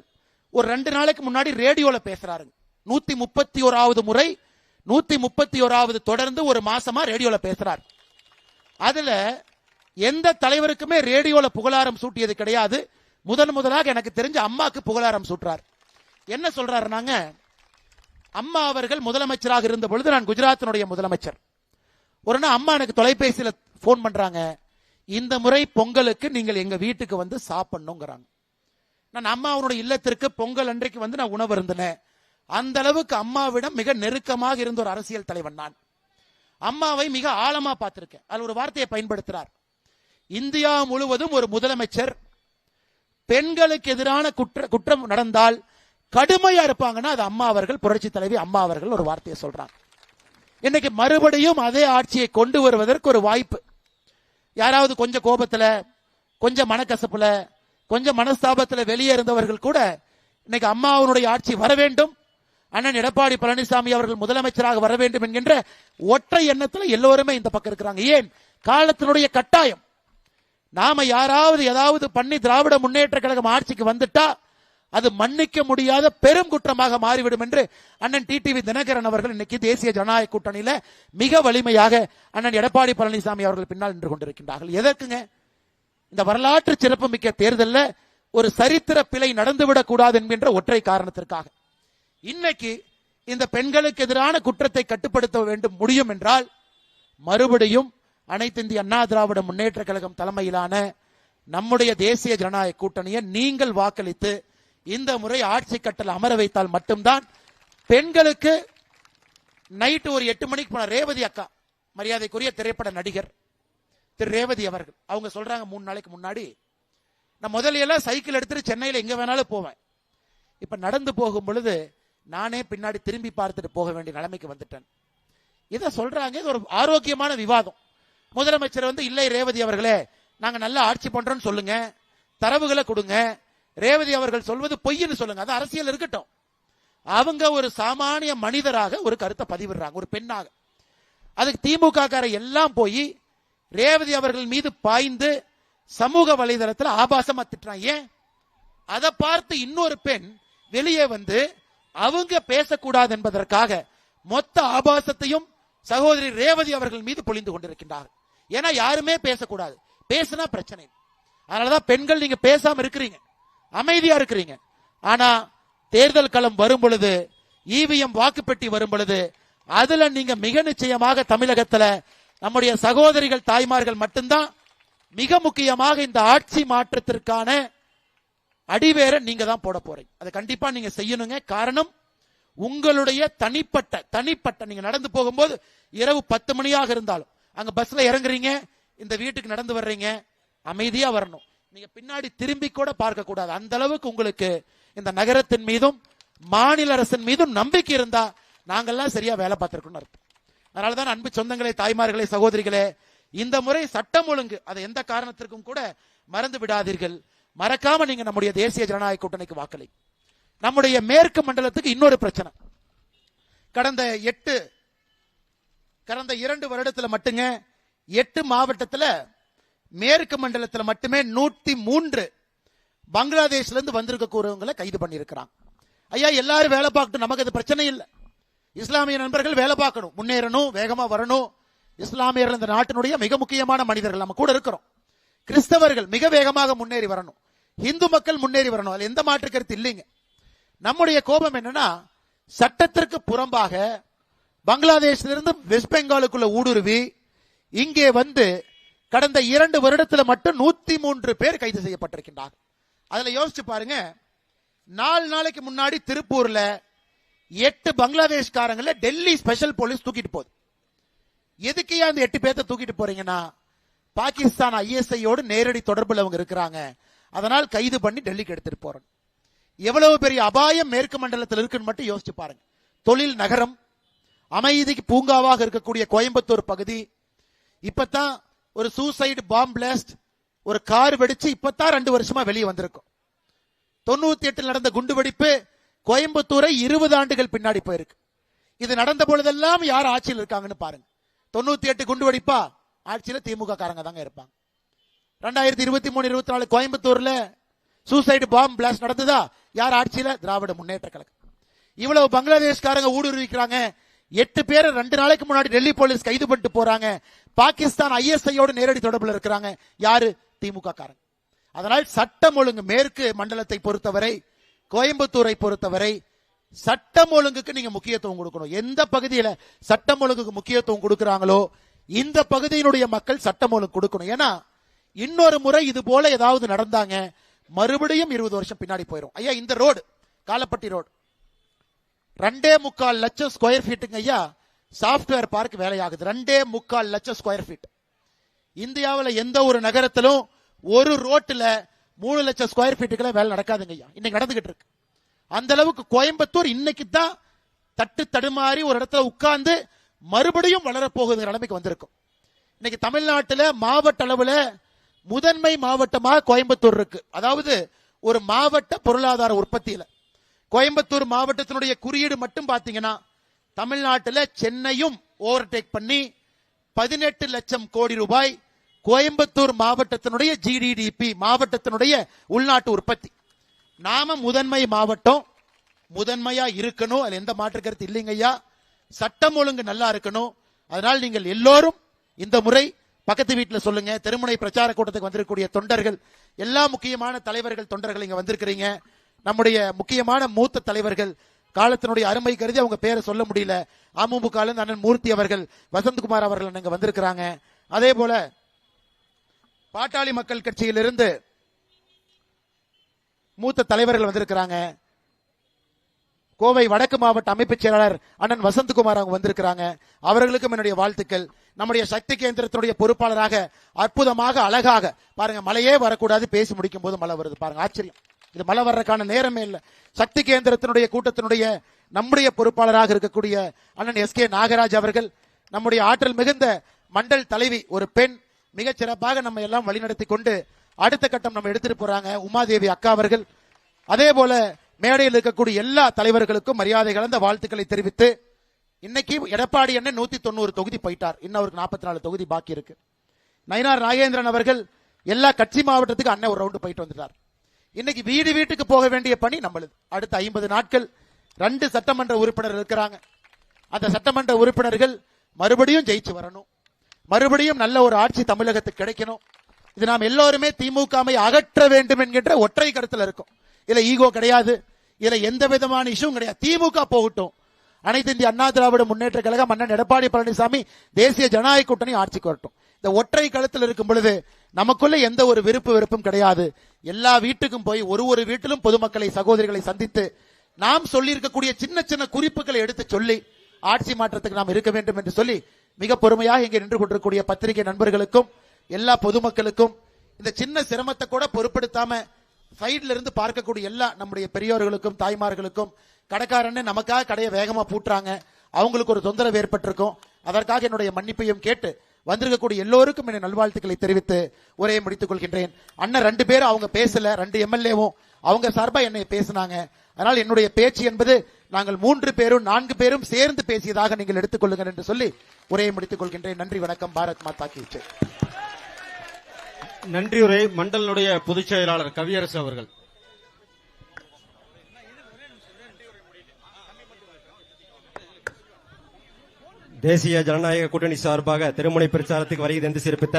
ஒரு 2 நாளைக்கு முன்னாடி ரேடியோல பேசுறாரு. 131வது முறை, 131வது தொடர்ந்து ஒரு மாசமா ரேடியோல பேசுறார். அதுல எந்த தலைவருக்குமே ரேடியோல புகழாரம் சூட்டியது கிடையாது. முதலாக எனக்கு தெரிஞ்ச அம்மாக்கு புகழாரம் சூட்டுறார். என்ன சொல்றாருனாங்க, அம்மா அவர்கள் முதலமைச்சராக இருந்த பொழுது நான் குஜராத்தினுடைய முதலமைச்சர். ஒரு நாள் அம்மா எனக்கு தொலைபேசியில போன் பண்றாங்க, இந்த முறை பொங்கலுக்கு நீங்கள் எங்க வீட்டுக்கு வந்து சாப்பிடணுங்கிறாங்க. நான் அம்மாவுடைய இல்லத்திற்கு பொங்கல் அன்றைக்கு வந்து நான் உணவு இருந்தேன். அந்த அளவுக்கு அம்மாவிடம் மிக நெருக்கமாக இருந்த ஒரு அரசியல் தலைவன் நான். அம்மாவை மிக ஆழமா பார்த்திருக்கேன். அதில் ஒரு வார்த்தையை பயன்படுத்துறார், இந்தியா முழுவதும் ஒரு முதலமைச்சர் பெண்களுக்கு எதிரான குற்றம் நடந்தால் கடுமையா இருப்பாங்கன்னா அது அம்மா அவர்கள், புரட்சி தலைவி அம்மா அவர்கள் ஒரு வார்த்தையை சொல்றாங்க. இன்னைக்கு மறுபடியும் அதே ஆட்சியை கொண்டு வருவதற்கு ஒரு வாய்ப்பு. யாராவது கொஞ்சம் கோபத்துல, கொஞ்சம் மனக்கசப்புல, கொஞ்சம் மனஸ்தாபத்துல வெளியே இருந்தவர்கள் கூட இன்னைக்கு அம்மாவுடைய ஆட்சி வர வேண்டும், அண்ணன் எடப்பாடி பழனிசாமி அவர்கள் முதலமைச்சராக வர வேண்டும் என்கின்ற ஒற்றை எண்ணத்துல எல்லோருமே இந்த பக்கம் இருக்கிறாங்க. ஏன்? காலத்தினுடைய கட்டாயம். நாம யாராவது ஏதாவது பண்ணி திராவிட முன்னேற்ற கழகம் ஆட்சிக்கு வந்துட்டா அது மன்னிக்க முடியாத பெரும் குற்றமாக மாறிவிடும் என்று அண்ணன் டிடிவி தினகரன் அவர்கள் இன்னைக்கு தேசிய ஜனநாயக கூட்டணியில மிக வலிமையாக அண்ணன் எடப்பாடி பழனிசாமி அவர்கள் பின்னால் நின்று கொண்டிருக்கின்றார்கள். எதற்குங்க? இந்த வரலாற்று சிறப்புமிக்க தேர்தலில் ஒரு சரித்திர பிழை நடந்துவிடக் கூடாது என்கின்ற ஒற்றை காரணத்திற்காக. இன்னைக்கு இந்த பெண்களுக்கு எதிரான குற்றத்தை கட்டுப்படுத்த வேண்டும் முடியும் என்றால் மறுபடியும் அனைத்து இந்திய அண்ணா திராவிட முன்னேற்ற கழகம் தலைமையிலான நம்முடைய தேசிய ஜனநாயக கூட்டணியை நீங்கள் வாக்களித்து இந்த முறை ஆட்சி கட்டளை அமர வைத்தால் மட்டும்தான் பெண்களுக்கு நைட்டு ஒரு 8 மணிக்கு போன ரேவதி அக்கா, மரியாதைக்குரிய திரைப்பட நடிகர் திரு ரேவதி அவர்கள், அவங்க சொல்றாங்க 3 நாளைக்கு முன்னாடி, நான் முதல்ல எல்லாம் சைக்கிள் எடுத்துட்டு சென்னையில் எங்க வேணாலும் போவேன், இப்ப நடந்து போகும் பொழுது நானே பின்னாடி திரும்பி பார்த்துட்டு போக வேண்டிய நிலைமைக்கு வந்துட்டேன். இதை சொல்றாங்க. இது ஒரு ஆரோக்கியமான விவாதம். முதலமைச்சர் இல்லை ரேவதி அவர்களே, நாங்க நல்லா ஆட்சி பண்றோம்னு சொல்லுங்க, தரவுகளை கொடுங்க, ரேவதி அவர்கள் சொல்வது பொய்ன்னு சொல்லுங்க, அது அரசியல் இருக்கட்டும். அவங்க ஒரு சாமானிய மனிதராக ஒரு கருத்தை பதிவிடுறாங்க, ஒரு பெண்ணாக. அதுக்கு திமுக காரை எல்லாம் போய் ரேவதி அவர்கள் மீது பாய்ந்து சமூக வலைதளத்தில் ஆபாசமா திட்டுறாங்க. ஏன்? அதை பார்த்து இன்னொரு பெண் வெளியே வந்து அவங்க பேசக்கூடாது என்பதற்காக மொத்த ஆபாசத்தையும் சகோதரி ரேவதி அவர்கள் மீது பொழிந்து கொண்டிருக்கின்றார்கள். ஏன்னா யாருமே பேசக்கூடாது, பேசினா பிரச்சனை. அதனாலதான் பெண்கள் நீங்க பேசாம இருக்கிறீங்க, அமைதியா இருக்கிறீங்க. ஆனா தேர்தல் களம் வரும் பொழுது, இவிஎம் வாக்குப்பெட்டி வரும் பொழுது, அதுல நீங்க மிக நிச்சயமாக தமிழகத்துல நம்முடைய சகோதரிகள் தாய்மார்கள் மட்டும்தான் மிக முக்கியமாக இந்த ஆட்சி மாற்றத்திற்கான அடிவேற நீங்க தான் போட போறீங்க. அதை கண்டிப்பா நீங்க செய்யணுங்க. காரணம், உங்களுடைய தனிப்பட்ட நீங்க நடந்து போகும்போது இரவு 10 மணியாக இருந்தாலும் அங்க பஸ்ல இறங்குறீங்க, இந்த வீட்டுக்கு நடந்து வர்றீங்க, அமைதியா வரணும். நீங்க பின்னாடி திரும்பி கூட பார்க்க கூடாது. அந்த அளவுக்கு உங்களுக்கு இந்த நகரத்தின் மீதும் மாநில அரசின் மீதும் நம்பிக்கை இருந்தா நாங்கெல்லாம் சரியா வேலை பார்த்திருக்கோம்னு அர்த்தம். அதனாலதான் அன்பு சொந்தங்களே, தாய்மார்களே, சகோதரிகளே, இந்த முறை சட்டம் ஒழுங்கு அதை எந்த காரணத்திற்கும் கூட மறந்து விடாதீர்கள். மறக்காம நீங்க நம்முடைய தேசிய ஜனநாயக கூட்டணிக்கு வாக்களி. நம்முடைய மேற்கு மண்டலத்துக்கு இன்னொரு பிரச்சனை. கடந்த 2 வருடத்துல மட்டுங்க 8 மாவட்டத்துல மேற்கு மண்டலத்துல மட்டுமே 103 பங்களாதேஷ்ல இருந்து வந்திருக்க கூறவங்களை கைது பண்ணியிருக்கிறாங்க. ஐயா, எல்லாரும் வேலை பார்க்கட்டும், நமக்கு அது பிரச்சனை இல்லை. இஸ்லாமிய நண்பர்கள் வேலை பார்க்கணும், முன்னேறணும், வேகமா வரணும். இஸ்லாமியர்கள் இந்த நாட்டினுடைய மிக முக்கியமான மனிதர்கள், நம்ம கூட இருக்கிறோம். கிறிஸ்தவர்கள் மிக வேகமாக முன்னேறி வரணும், இந்து மக்கள் முன்னேறி வரணும், அதுல எந்த மாற்று கருத்து இல்லைங்க. நம்முடைய கோபம் என்னன்னா, சட்டத்திற்கு புறம்பாக பங்களாதேஷிலிருந்து வெஸ்ட் பெங்காலுக்குள்ள ஊடுருவி இங்கே வந்து கடந்த 2 வருடத்துல மட்டும் 103 பேர் கைது செய்யப்பட்டிருக்கின்றார். அதுல யோசிச்சு பாருங்க, 4 நாளைக்கு முன்னாடி திருப்பூர்ல 8 பங்களாதேஷ்காரங்கள டெல்லி ஸ்பெஷல் போலீஸ் தூக்கிட்டு போகுது. எதுக்கையா அந்த 8 பேர்த்த தூக்கிட்டு போறீங்கன்னா, பாகிஸ்தான் ஐஎஸ்ஐயோடு நேரடி தொடர்புல அவங்க இருக்கிறாங்க, அதனால் கைது பண்ணி டெல்லிக்கு எடுத்துட்டு போறோம். எவ்வளவு பெரிய அபாயம் மேற்கு மண்டலத்தில் இருக்குன்னு மட்டும் யோசிச்சு பாருங்க. தொழில் நகரம், அமைதிக்கு பூங்காவாக இருக்கக்கூடிய கோயம்புத்தூர் பகுதி, இப்பதான் ஒரு சூசைடு பாம் பிளாஸ்ட், ஒரு கார் வெடிச்சு இப்பதான் 2 வருஷமா வெளியே வந்திருக்கும். 98 நடந்த குண்டுவெடிப்பு கோயம்புத்தூரை 20 ஆண்டுகள் பின்னாடி போயிருக்கு. இது நடந்த பொழுதெல்லாம் யார் ஆட்சியில் இருக்காங்கன்னு பாருங்க. 98 குண்டுவெடிப்பா, ஆட்சியில திமுக காரங்க தாங்க இருப்பாங்க. 2023-24 கோயம்புத்தூர்ல சூசைடு பாம் பிளாஸ்ட் நடந்ததா, யார் ஆட்சியில? திராவிட முன்னேற்ற கழகம். இவ்வளவு பங்களாதேஷ்காரங்க ஊடுருவிக்கிறாங்க, 8 பேர் 2 நாளைக்கு முன்னாடி டெல்லி போலீஸ் கைது பண்ணிட்டு போறாங்க. பாகிஸ்தான் ஐஎஸ்ஐயோடு நேரடி தொடர்புல இருக்கிறாங்க, யாரு? திமுக காரங்க. அதனால் சட்டம் ஒழுங்கு மேற்கு மண்டலத்தை பொறுத்தவரை, கோயம்புத்தூரை பொறுத்தவரை சட்டம் ஒழுங்குக்கு நீங்க முக்கியத்துவம் கொடுக்கணும். எந்த பகுதியில சட்டம் ஒழுங்குக்கு முக்கியத்துவம் கொடுக்கிறாங்களோ இந்த பகுதியினுடைய மக்கள் சட்டம் ஒழுங்கு கொடுக்கணும். ஏன்னா இன்னொரு முறை இது போல ஏதாவது நடந்தாங்க, மறுபடியும் 20 வருஷம் பின்னாடி போயிடும். ஐயா, இந்த ரோடு காலப்பட்டி ரோடு 2.25 லட்சம் ஸ்கொயர் ஃபீட்டுங்க ஐயா, சாப்ட்வேர் பார்க் வேலையாகுது. 2.25 லட்சம் ஸ்கொயர் ஃபீட். இந்தியாவில் எந்த ஒரு நகரத்திலும் ஒரு ரோட்டுல 3 லட்சம் ஸ்கொயர் ஃபீட்டுக்குள்ள வேலை நடக்காதுங்க ஐயா. இன்னைக்கு நடந்துகிட்டு இருக்கு. அந்த அளவுக்கு கோயம்புத்தூர் இன்னைக்கு தான் தட்டு தடுமாறி ஒரு இடத்துல உட்கார்ந்து மறுபடியும் வளரப்போகுது நிலைமைக்கு வந்திருக்கும். இன்னைக்கு தமிழ்நாட்டில் மாவட்ட அளவில் முதன்மை மாவட்டமாக கோயம்புத்தூர் இருக்கு. அதாவது ஒரு மாவட்ட பொருளாதார உற்பத்தியில கோயம்புத்தூர் மாவட்டத்தினுடைய குறியீடு மட்டும் பாத்தீங்கன்னா தமிழ்நாட்டில் சென்னையும் ஓவர்டேக் பண்ணி 18 லட்சம் கோடி ரூபாய் கோயம்புத்தூர் மாவட்டத்தினுடைய ஜிடிடிபி, மாவட்டத்தினுடைய உள்நாட்டு உற்பத்தி. நாம முதன்மை மாவட்டம், முதன்மையா இருக்கணும், அது எந்த மாற்று கருத்து இல்லைங்கய்யா. சட்டம் ஒழுங்கு நல்லா இருக்கணும். அதனால் நீங்கள் எல்லோரும் இந்த முறை பக்கத்து வீட்டில் சொல்லுங்க. திருமுனை பிரச்சார கூட்டத்துக்கு வந்திருக்கக்கூடிய தொண்டர்கள், எல்லா முக்கியமான தலைவர்கள் தொண்டர்கள் இங்க வந்திருக்கிறீங்க. நம்முடைய முக்கியமான மூத்த தலைவர்கள், காலத்தினுடைய அருமை கருதி அவங்க பேரை சொல்ல முடியல, அமமுக அண்ணன் மூர்த்தி அவர்கள், வசந்த்குமார் அவர்கள் இங்க வந்திருக்கிறாங்க. அதே போல பாட்டாளி மக்கள் கட்சியிலிருந்து மூத்த தலைவர்கள் வந்திருக்கிறாங்க. கோவை வடக்கு மாவட்ட அமைப்பு செயலாளர் அண்ணன் வசந்த்குமார் அவங்க வந்திருக்கிறாங்க. அவர்களுக்கும் என்னுடைய வாழ்த்துக்கள். நம்முடைய சக்தி கேந்திரத்தினுடைய பொறுப்பாளராக அற்புதமாக அழகாக பாருங்க, மழையே வரக்கூடாது, பேசி முடிக்கும் போது மழை வருது பாருங்க, ஆச்சரியம். இது மழை வர்றதுக்கான நேரமே இல்லை. சக்தி கேந்திரத்தினுடைய கூட்டத்தினுடைய நம்முடைய பொறுப்பாளராக இருக்கக்கூடிய அண்ணன் எஸ் கே நாகராஜ் அவர்கள், நம்முடைய ஆற்றல் மிகுந்த மண்டல் தலைவி, ஒரு பெண், மிகச் சிறப்பாக நம்ம எல்லாம் வழிநடத்தி கொண்டு அடுத்த கட்டம் நம்ம எடுத்துட்டு போறாங்க, உமாதேவி அக்கா அவர்கள். அதே போல மேடையில் இருக்கக்கூடிய எல்லா தலைவர்களுக்கும் மரியாதை கலந்த வாழ்த்துக்களை தெரிவித்து, இன்னைக்கு எடப்பாடி அண்ணன் 190 தொகுதி போயிட்டார். இன்னும் அவருக்கு 44 தொகுதி பாக்கி இருக்கு. நயினார் நாகேந்திரன் அவர்கள் எல்லா கட்சி மாவட்டத்துக்கு அண்ணன் ஒரு ரவுண்டு போயிட்டு வந்துட்டார். இன்னைக்கு வீடு வீட்டுக்கு போக வேண்டிய பணி நம்மளுது. அடுத்த 50 நாட்கள் 2 சட்டமன்ற உறுப்பினர் இருக்கிறாங்க. அந்த சட்டமன்ற உறுப்பினர்கள் மறுபடியும் ஜெயிச்சு வரணும், மறுபடியும் நல்ல ஒரு ஆட்சி தமிழகத்துக்கு கிடைக்கணும். இது நாம் எல்லோருமே திமுகவை அகற்ற வேண்டும் என்கின்ற ஒற்றை கருத்துல இருக்கும். இதுல ஈகோ கிடையாது, இதுல எந்த விதமான இஷ்யூ கிடையாது. திமுக போகட்டும், அனைத்து இந்திய அண்ணா திராவிட முன்னேற்ற கழகம் அண்ணன் எடப்பாடி பழனிசாமி தேசிய ஜனநாயக கூட்டணி ஆட்சிக்கு வரட்டும். இந்த ஒற்றை கழுத்தில் இருக்கும் பொழுது நமக்குள்ள எந்த ஒரு வெறுப்பும் கிடையாது. எல்லா வீட்டுக்கும் போய் ஒரு வீட்டிலும் பொதுமக்களை, சகோதரிகளை சந்தித்து நாம் சொல்லி இருக்கக்கூடிய சின்ன சின்ன குறிப்புகளை எடுத்து சொல்லி ஆட்சி மாற்றத்துக்கு நாம் இருக்க வேண்டும் என்று சொல்லி மிக பொறுமையாக இங்கே நின்று கொண்டிருக்கக்கூடிய பத்திரிகை நண்பர்களுக்கும் எல்லா பொதுமக்களுக்கும், இந்த சின்ன சிரமத்தை கூட பொறுப்பெடுத்தாம சைட்ல இருந்து பார்க்கக்கூடிய எல்லா நம்முடைய பெரியோர்களுக்கும் தாய்மார்களுக்கும், கடைக்காரன்னு நமக்காக கடையை வேகமா பூட்டுறாங்க, அவங்களுக்கு ஒரு தொந்தரவு ஏற்பட்டிருக்கும், அதற்காக என்னுடைய மன்னிப்பையும் கேட்டு வந்திருக்கக்கூடிய எல்லோருக்கும் என்னுடைய நல்வாழ்த்துக்களை தெரிவித்து உரையை முடித்துக் கொள்கின்றேன். அண்ணன் 2 பேரும் அவங்க பேசல, 2 எம்எல்ஏவும் அவங்க சார்பா என்னை பேசினாங்க. அதனால் என்னுடைய பேச்சு என்பது நாங்கள் 3 பேரும் 4 பேரும் சேர்ந்து பேசியதாக நீங்கள் எடுத்துக்கொள்ளுங்கள் என்று சொல்லி உரையை முடித்துக் கொள்கின்றேன். நன்றி, வணக்கம். பாரத் மாதா கி ஜெய். நன்றியுரை மண்டலுடைய பொதுச் செயலாளர் கவியரசு அவர்கள். தேசிய ஜனநாயக கூட்டணி சார்பாக திருமுனை பிரச்சாரத்துக்கு வருகை தந்து சிறப்பித்த